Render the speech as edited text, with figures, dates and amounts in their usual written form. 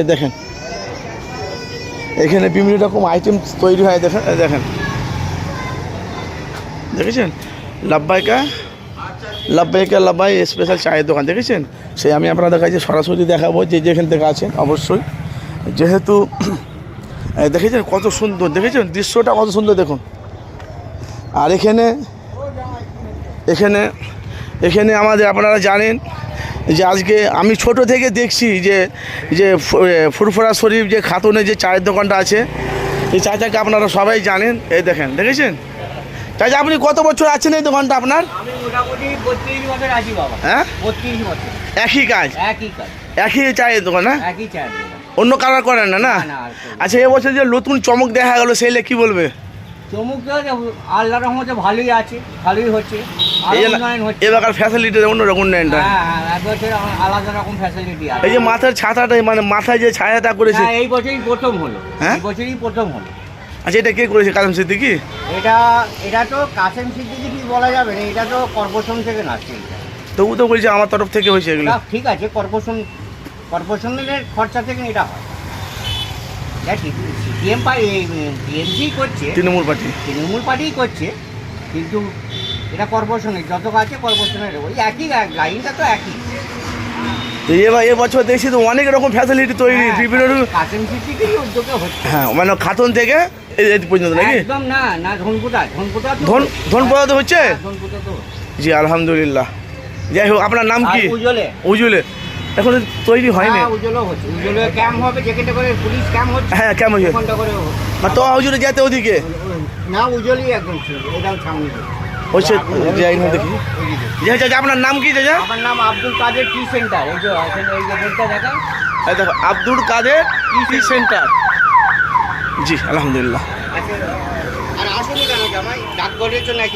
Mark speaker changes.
Speaker 1: এই দেখেন এখানে বিভিন্ন রকম আইটেম তৈরি হয়। দেখেন দেখেন দেখেছেন লাব্বাইকা লাব্বাইকা লাব্বাই স্পেশাল চায়ের দোকান দেখেছেন। সেই আমি আপনাদের কাছে সরাসরি দেখাবো যে যেখান থেকে আছেন অবশ্যই, যেহেতু দেখেছেন কত সুন্দর, দেখেছেন দৃশ্যটা কত সুন্দর দেখুন। আর এখানে এখানে এখানে আমাদের আপনারা জানেন যে আজকে আমি ছোট থেকে দেখছি যে যে ফুরফুরা শরীফ যে খাতুনের যে চায়ের দোকানটা আছে, এই চাচাকে আপনারা সবাই জানেন। এই দেখেন দেখেছেন চাচা, আপনি কত বছর আছেন এই দোকানটা আপনার?
Speaker 2: আমি মোটামুটি 32 বছর আছি বাবা।
Speaker 1: হ্যাঁ
Speaker 2: 32 বছর।
Speaker 1: একই কাজ, একই চায়ের দোকান? হ্যাঁ
Speaker 2: একই চায়ের দোকান,
Speaker 1: অন্য কালার করেন না? না আচ্ছা, এবছর যে নতুন চমক দেখা গেল সেইলে কি বলবে?
Speaker 2: চমক আল্লাহর রহমতে ভালোই আছে, ভালোই হচ্ছে,
Speaker 1: এবার ফ্যাসিলিটি অন্যরকম উন্নয়নটা।
Speaker 2: হ্যাঁ এক বছর আলাদা রকম ফ্যাসিলিটি আছে।
Speaker 1: এই যে মাথার ছাতাটা, মানে মাথায় যে ছায়াটা করেছে,
Speaker 2: এই বছরই প্রথম হলো।
Speaker 1: হ্যাঁ
Speaker 2: এই বছরই প্রথম হলো।
Speaker 1: আচ্ছা, এটা কে করেছে? কাসেম সিদ্দিকী?
Speaker 2: এটা তো কাসেম সিদ্দিকী কি বলা যাবে না, এটা তো কর্পোরেশন থেকে নাচছে।
Speaker 1: তবু তো বলছে আমার তরফ থেকে হয়েছে এগুলো।
Speaker 2: ঠিক আছে, কর্পোরেশনের খরচা থেকে এটা হয়। টিএমসি করছে,
Speaker 1: তৃণমূল পার্টিই
Speaker 2: করছে, কিন্তু এটা কর্পোরেশনের যত আছে কর্পোরেশনের ওই একই লাইনটা তো একই।
Speaker 1: এবার এবছর দেখছি তো অনেক রকম ফ্যাসিলিটি তৈরি, বিভিন্ন
Speaker 2: কাসেম সিদ্দিকীর উদ্যোগে হচ্ছে।
Speaker 1: হ্যাঁ, মানে খাতুন থেকে এই পর্যন্ত নাকি?
Speaker 2: একদম না ধনপুতা
Speaker 1: হচ্ছে। জি আলহামদুলিল্লাহ। যাই হোক, আপনার নাম কি? উজুলে। এখন তৈরি হয়নি।
Speaker 2: উজুলে ক্যাম্প হবে, যেখানে করে পুলিশ ক্যাম্প হচ্ছে।
Speaker 1: হ্যাঁ ক্যাম্প হচ্ছে, তো উজুলে যেতে ওদিকে
Speaker 2: না, উজুলেই একদম এটাও সামনে
Speaker 1: হচ্ছে। যাই হোক দেখি। চাচা আপনার নাম কি? চাচা
Speaker 2: আমার নাম আব্দুল কাদের টি সেন্টার। এই যে বোর্ডটা দেখা,
Speaker 1: দেখো আব্দুল কাদের টি সেন্টার। জি আলহামদুলিল্লাহ।
Speaker 2: আর আসুন কেন জামাই, ডাক করেছো নাকি?